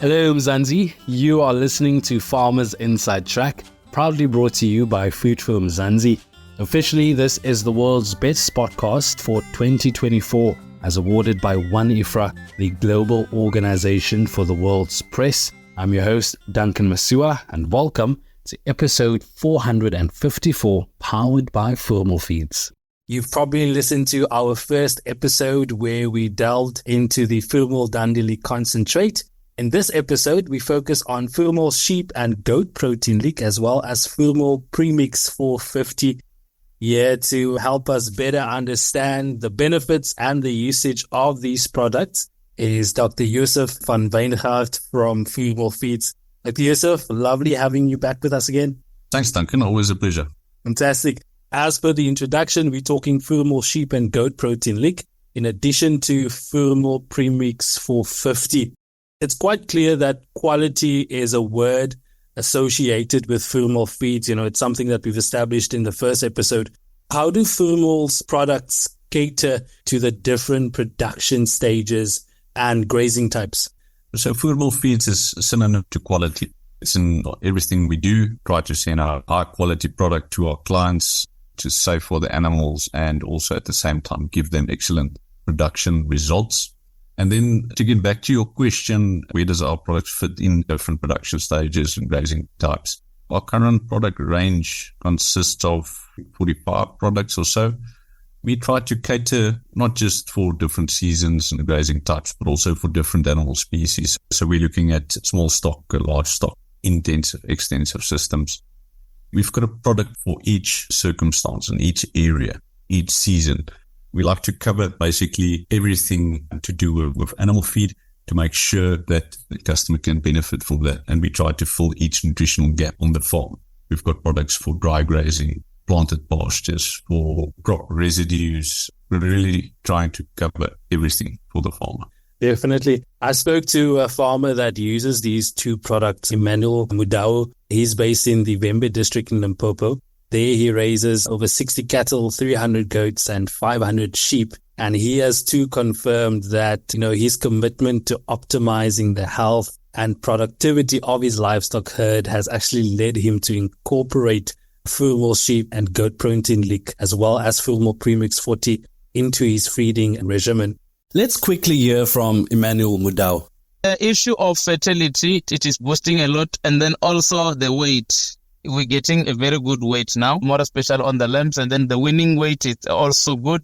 Hello Mzansi, you are listening to Farmers Inside Track, proudly brought to you by Food for Mzansi. Officially, this is the world's best podcast for 2024, as awarded by One IFRA, the global organization for the world's press. I'm your host, Duncan Masua, and welcome to episode 454, powered by Voermol Feeds. You've probably listened to our first episode where we delved into the Voermol Dandelic concentrate. In this episode, we focus on Voermol sheep and goat protein lick, as well as Voermol Premix 450. Here to help us better understand the benefits and the usage of these products is Dr. Josef van Wyngaard from Voermol Feeds. Dr. Josef, lovely having you back with us again. Thanks, Duncan. Always a pleasure. Fantastic. As per the introduction, we're talking Voermol sheep and goat protein lick, in addition to Voermol Premix 450. It's quite clear that quality is a word associated with Voermol Feeds. It's something that we've established in the first episode. How do Voermol's products cater to the different production stages and grazing types? So Voermol Feeds is synonym to quality. It's in everything we do, try to send a high quality product to our clients, which is safe for the animals, and also at the same time give them excellent production results. And then to get back to your question, where does our product fit in different production stages and grazing types? Our current product range consists of 45 products or so. We try to cater not just for different seasons and grazing types, but also for different animal species. So we're looking at small stock, large stock, intensive, extensive systems. We've got a product for each circumstance and each area, each season. We like to cover basically everything to do with animal feed to make sure that the customer can benefit from that. And we try to fill each nutritional gap on the farm. We've got products for dry grazing, planted pastures, for crop residues. We're really trying to cover everything for the farmer. Definitely. I spoke to a farmer that uses these two products, Emmanuel Mudau. He's based in the Wyngaard district in Limpopo. There he raises over 60 cattle, 300 goats and 500 sheep. And he has too confirmed that, his commitment to optimizing the health and productivity of his livestock herd has actually led him to incorporate Voermol sheep and goat protein lick, as well as Voermol Premix 40 into his feeding regimen. Let's quickly hear from Emmanuel Mudau. The issue of fertility, it is boosting a lot, and then also the weight. We're getting a very good weight now, more especially on the lambs, and then the winning weight is also good.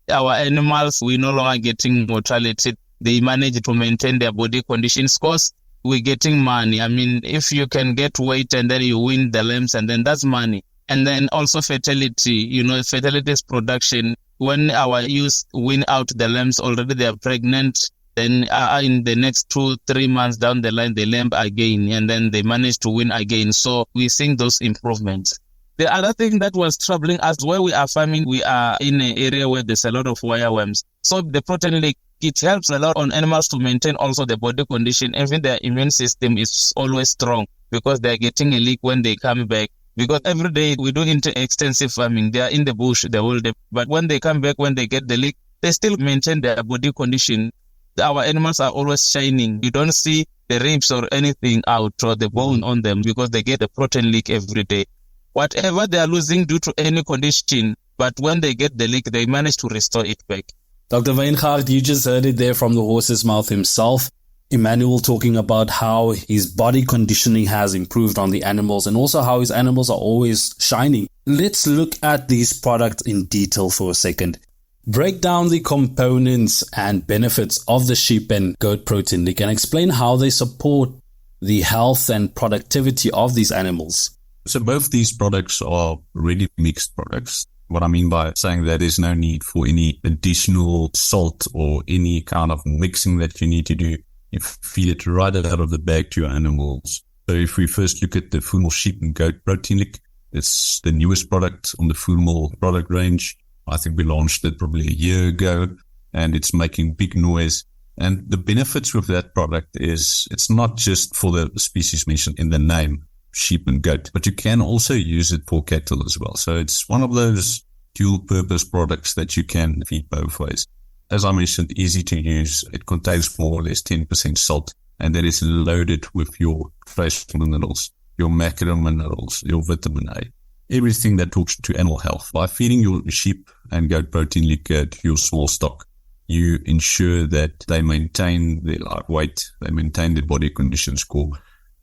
Our animals, we're no longer getting mortality. They manage to maintain their body condition scores. We're getting money. I mean, if you can get weight and then you win the lambs, and then that's money. And then also fertility, fertility is production. When our ewes win out the lambs, already they are pregnant. Then in the next 2-3 months down the line, they lamb again, and then they manage to win again. So we're seeing those improvements. The other thing that was troubling us, where we are farming, we are in an area where there's a lot of wireworms. So the protein lick, it helps a lot on animals to maintain also the body condition. Even their immune system is always strong because they're getting a lick when they come back. Because every day we do extensive farming. They are in the bush the whole day. But when they come back, when they get the lick, they still maintain their body condition. Our animals are always shining. You don't see the ribs or anything out or the bone on them because they get the protein lick every day. Whatever they are losing due to any condition, but when they get the lick, they manage to restore it back. Dr. Wyngaard, you just heard it there from the horse's mouth himself. Emmanuel talking about how his body conditioning has improved on the animals and also how his animals are always shining. Let's look at these products in detail for a second. Break down the components and benefits of the sheep and goat protein lick and explain how they support the health and productivity of these animals. So both these products are ready mixed products. What I mean by saying that there's no need for any additional salt or any kind of mixing that you need to do. You feed it right out of the bag to your animals. So if we first look at the Voermol sheep and goat protein lick, it's the newest product on the Voermol product range. I think we launched it probably a year ago, and it's making big noise. And the benefits with that product is it's not just for the species mentioned in the name, sheep and goat, but you can also use it for cattle as well. So it's one of those dual purpose products that you can feed both ways. As I mentioned, easy to use. It contains more or less 10% salt. and that is loaded with your trace minerals, your macro minerals, your vitamin A, everything that talks to animal health. By feeding your sheep and goat protein liquor to your small stock, you ensure that they maintain their live weight, they maintain their body condition score,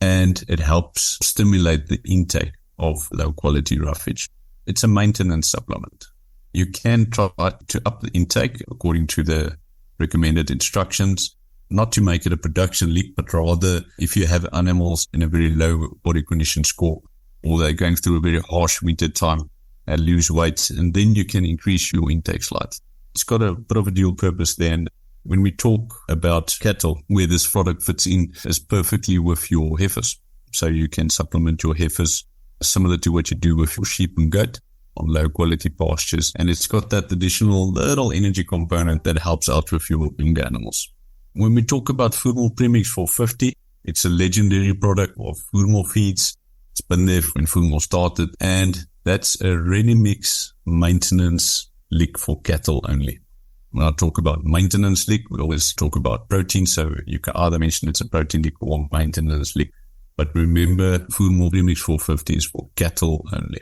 and it helps stimulate the intake of low quality roughage. It's a maintenance supplement. You can try to up the intake according to the recommended instructions, not to make it a production leak, but rather if you have animals in a very low body condition score, or they're going through a very harsh winter time and lose weight, and then you can increase your intake slightly. It's got a bit of a dual purpose there. And when we talk about cattle, where this product fits in is perfectly with your heifers. So you can supplement your heifers similar to what you do with your sheep and goat on low quality pastures. And it's got that additional little energy component that helps out with your younger animals. When we talk about Voermol Premix 450, it's a legendary product of Voermol Feeds. It's been there when Voermol started, and that's a ready mix maintenance lick for cattle only. When I talk about maintenance lick, we always talk about protein, so you can either mention it's a protein lick or maintenance lick. But remember, Voermol Premix 450 is for cattle only.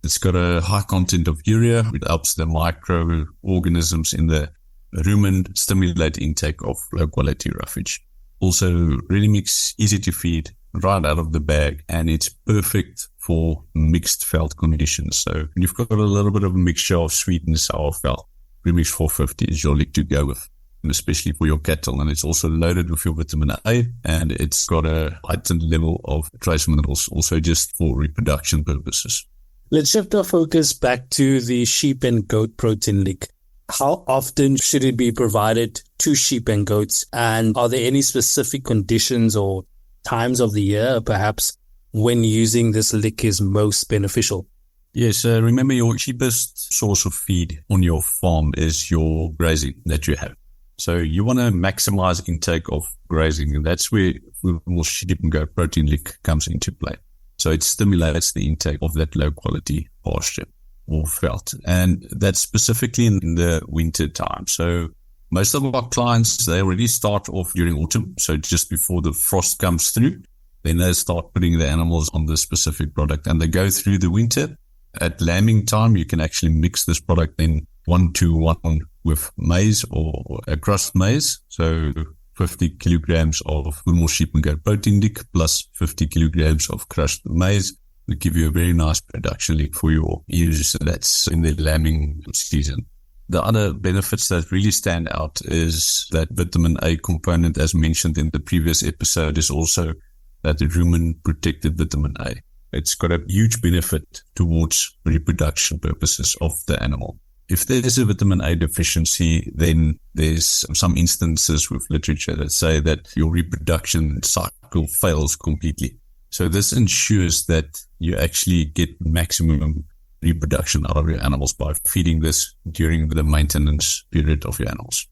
It's got a high content of urea, which helps the microorganisms in the rumen stimulate intake of low quality roughage. Also, ready mix, easy to feed, right out of the bag, and it's perfect for mixed veld conditions. So you've got a little bit of a mixture of sweet and sour veld. Premix 450 is your lick to go with, and especially for your cattle. And it's also loaded with your vitamin A, and it's got a heightened level of trace minerals, also just for reproduction purposes. Let's shift our focus back to the sheep and goat protein lick. How often should it be provided to sheep and goats? And are there any specific conditions or times of the year, perhaps, when using this lick is most beneficial? Yes, remember your cheapest source of feed on your farm is your grazing that you have. So you want to maximize intake of grazing, and that's where Voermol sheep and goat protein lick comes into play. So it stimulates the intake of that low quality pasture or veld, and that's specifically in the winter time. So most of our clients, they already start off during autumn, so just before the frost comes through, then they start putting the animals on the specific product, and they go through the winter. At lambing time, you can actually mix this product in 1-to-1 with maize or a crushed maize. So 50 kilograms of Voermol sheep and goat protein lick plus 50 kilograms of crushed maize will give you a very nice production lick for your use. That's in the lambing season. The other benefits that really stand out is that vitamin A component, as mentioned in the previous episode, is also that rumen protected vitamin A. It's got a huge benefit towards reproduction purposes of the animal. If there is a vitamin A deficiency, then there's some instances with literature that say that your reproduction cycle fails completely. So this ensures that you actually get maximum reproduction out of your animals by feeding this during the maintenance period of your animals.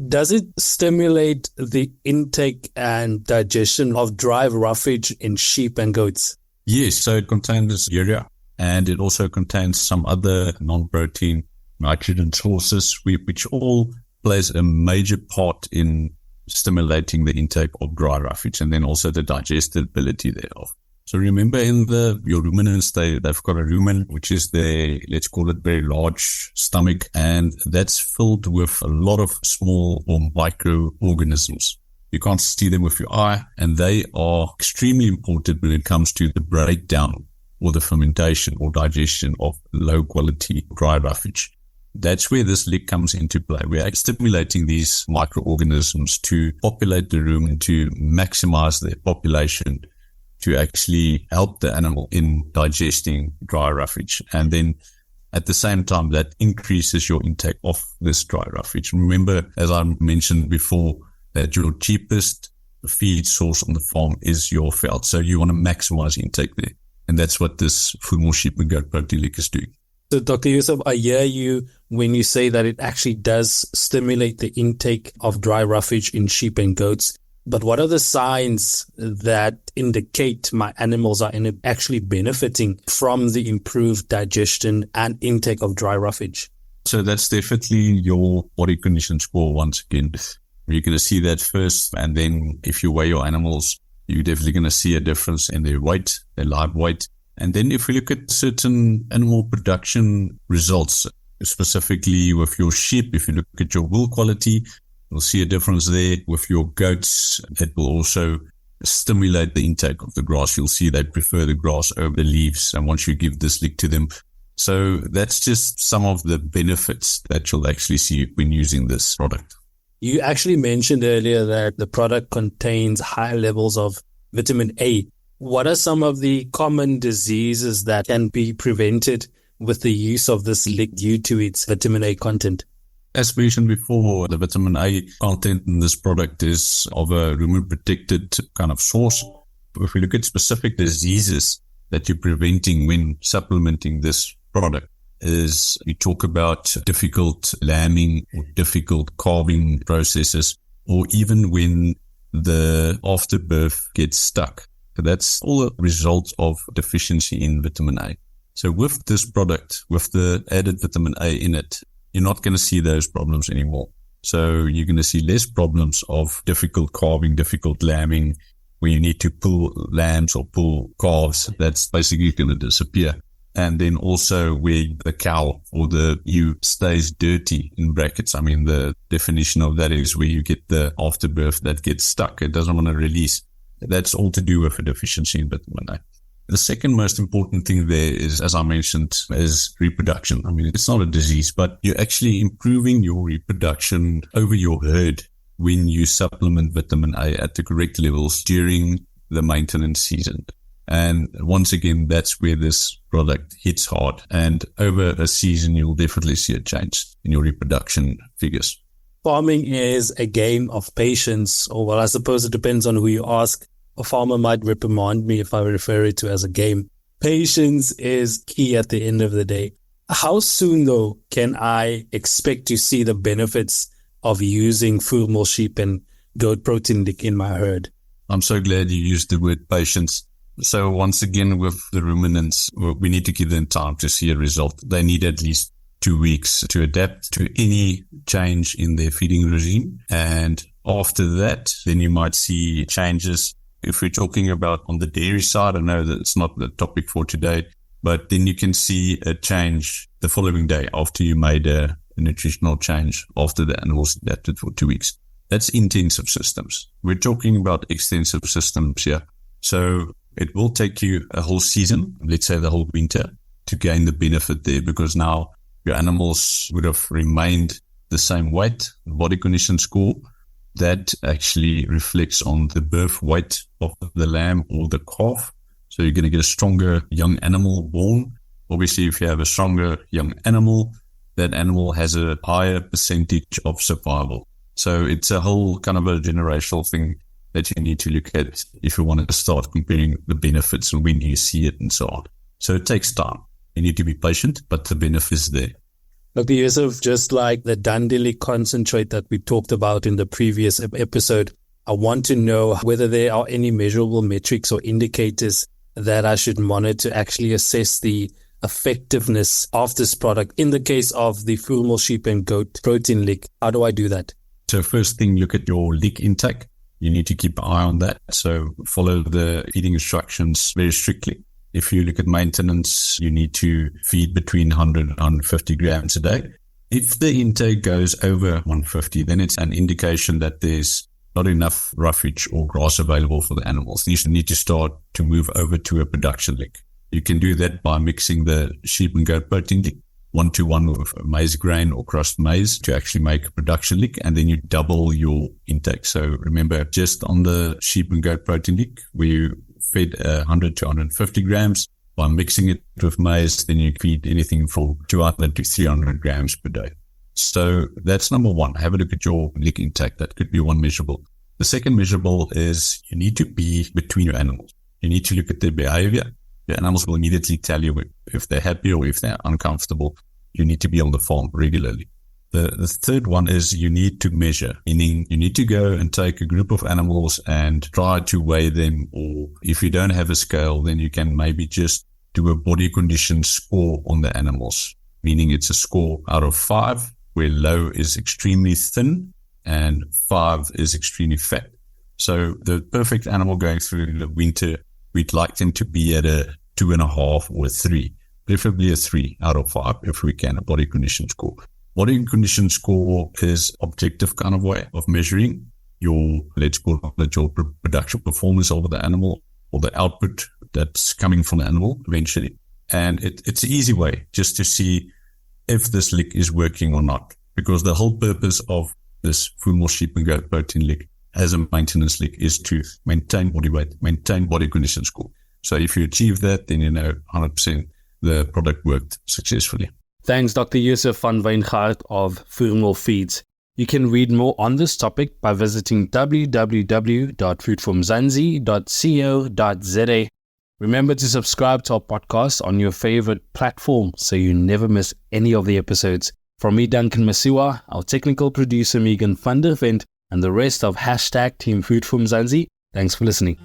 Does it stimulate the intake and digestion of dry roughage in sheep and goats? Yes, so it contains urea, and it also contains some other non-protein nitrogen sources, which all plays a major part in stimulating the intake of dry roughage and then also the digestibility thereof. So remember, in your ruminants, they've got a rumen, which is their, let's call it, very large stomach, and that's filled with a lot of small or microorganisms. You can't see them with your eye, and they are extremely important when it comes to the breakdown or the fermentation or digestion of low quality dry roughage. That's where this lick comes into play. We are stimulating these microorganisms to populate the rumen, to maximize their population, to actually help the animal in digesting dry roughage. And then at the same time, that increases your intake of this dry roughage. Remember, as I mentioned before, that your cheapest feed source on the farm is your veld. So you want to maximize intake there. And that's what this Voermol sheep and goat protein lick is doing. So Dr. Josef, I hear you when you say that it actually does stimulate the intake of dry roughage in sheep and goats. But what are the signs that indicate my animals are actually benefiting from the improved digestion and intake of dry roughage? So that's definitely your body condition score once again. You're going to see that first. And then if you weigh your animals, you're definitely going to see a difference in their weight, their live weight. And then if we look at certain animal production results, specifically with your sheep, if you look at your wool quality, you'll see a difference there. With your goats, it will also stimulate the intake of the grass. You'll see they prefer the grass over the leaves. And once you give this lick to them, so that's just some of the benefits that you'll actually see when using this product. You actually mentioned earlier that the product contains high levels of vitamin A. What are some of the common diseases that can be prevented with the use of this lick due to its vitamin A content? As mentioned before, the vitamin A content in this product is of a rumen-protected kind of source. If we look at specific diseases that you're preventing when supplementing this product, is we talk about difficult lambing or difficult calving processes, or even when the afterbirth gets stuck. So that's all a result of deficiency in vitamin A. So with this product, with the added vitamin A in it, you're not going to see those problems anymore. So you're going to see less problems of difficult calving, difficult lambing, where you need to pull lambs or pull calves. That's basically going to disappear. And then also where the cow or the ewe stays dirty, in brackets. I mean, the definition of that is where you get the afterbirth that gets stuck. It doesn't want to release. That's all to do with a deficiency in vitamin A. The second most important thing there is, as I mentioned, is reproduction. I mean, it's not a disease, but you're actually improving your reproduction over your herd when you supplement vitamin A at the correct levels during the maintenance season. And once again, that's where this product hits hard. And over a season, you'll definitely see a change in your reproduction figures. Farming is a game of patience, or well, I suppose it depends on who you ask. A farmer might reprimand me if I refer it to as a game. Patience is key at the end of the day. How soon, though, can I expect to see the benefits of using Voermol sheep and goat protein lick in my herd? I'm so glad you used the word patience. So once again, with the ruminants, we need to give them time to see a result. They need at least 2 weeks to adapt to any change in their feeding regime. And after that, then you might see changes. If we're talking about on the dairy side, I know that it's not the topic for today, but then you can see a change the following day after you made a nutritional change after the animals adapted for 2 weeks. That's intensive systems. We're talking about extensive systems here. So it will take you a whole season, let's say the whole winter, to gain the benefit there, because now your animals would have remained the same weight, body condition score. That actually reflects on the birth weight of the lamb or the calf. So you're going to get a stronger young animal born. Obviously, if you have a stronger young animal, that animal has a higher percentage of survival. So it's a whole kind of a generational thing that you need to look at if you want to start comparing the benefits and when you see it and so on. So it takes time. You need to be patient, but the benefit is there. Dr. Josef, just like the Dandelic concentrate that we talked about in the previous episode, I want to know whether there are any measurable metrics or indicators that I should monitor to actually assess the effectiveness of this product. In the case of the Voermol sheep and goat protein lick, how do I do that? So first thing, look at your lick intake. You need to keep an eye on that. So follow the feeding instructions very strictly. If you look at maintenance, you need to feed between 100 and 150 grams a day. If the intake goes over 150, then it's an indication that there's not enough roughage or grass available for the animals. You need to start to move over to a production lick. You can do that by mixing the sheep and goat protein lick 1-to-1 with maize grain or crushed maize to actually make a production lick, and then you double your intake. So remember, just on the sheep and goat protein lick, where you fed 100 to 150 grams. By mixing it with maize, then you feed anything from 200 to 300 grams per day. So that's number one. Have a look at your lick intake. That could be one measurable. The second measurable is you need to be between your animals. You need to look at their behavior. The animals will immediately tell you if they're happy or if they're uncomfortable. You need to be on the farm regularly. The third one is you need to measure, meaning you need to go and take a group of animals and try to weigh them, or if you don't have a scale, then you can maybe just do a body condition score on the animals, meaning it's a score out of 5, where low is extremely thin and 5 is extremely fat. So the perfect animal going through the winter, we'd like them to be at a 2.5 or a 3, preferably a 3 out of 5 if we can, a body condition score. Body condition score is objective kind of way of measuring your, let's call it your production performance over the animal or the output that's coming from the animal eventually. And it's an easy way just to see if this lick is working or not, because the whole purpose of this Voermol sheep and goat protein lick as a maintenance lick is to maintain body weight, maintain body condition score. So if you achieve that, then you know 100% the product worked successfully. Thanks, Dr. Josef van Wyngaard of Voermol Feeds. You can read more on this topic by visiting www.foodformzansi.co.za. Remember to subscribe to our podcast on your favorite platform so you never miss any of the episodes. From me, Duncan Masiwa, our technical producer, Megan van der Vent, and the rest of #Team Food for Mzansi, thanks for listening.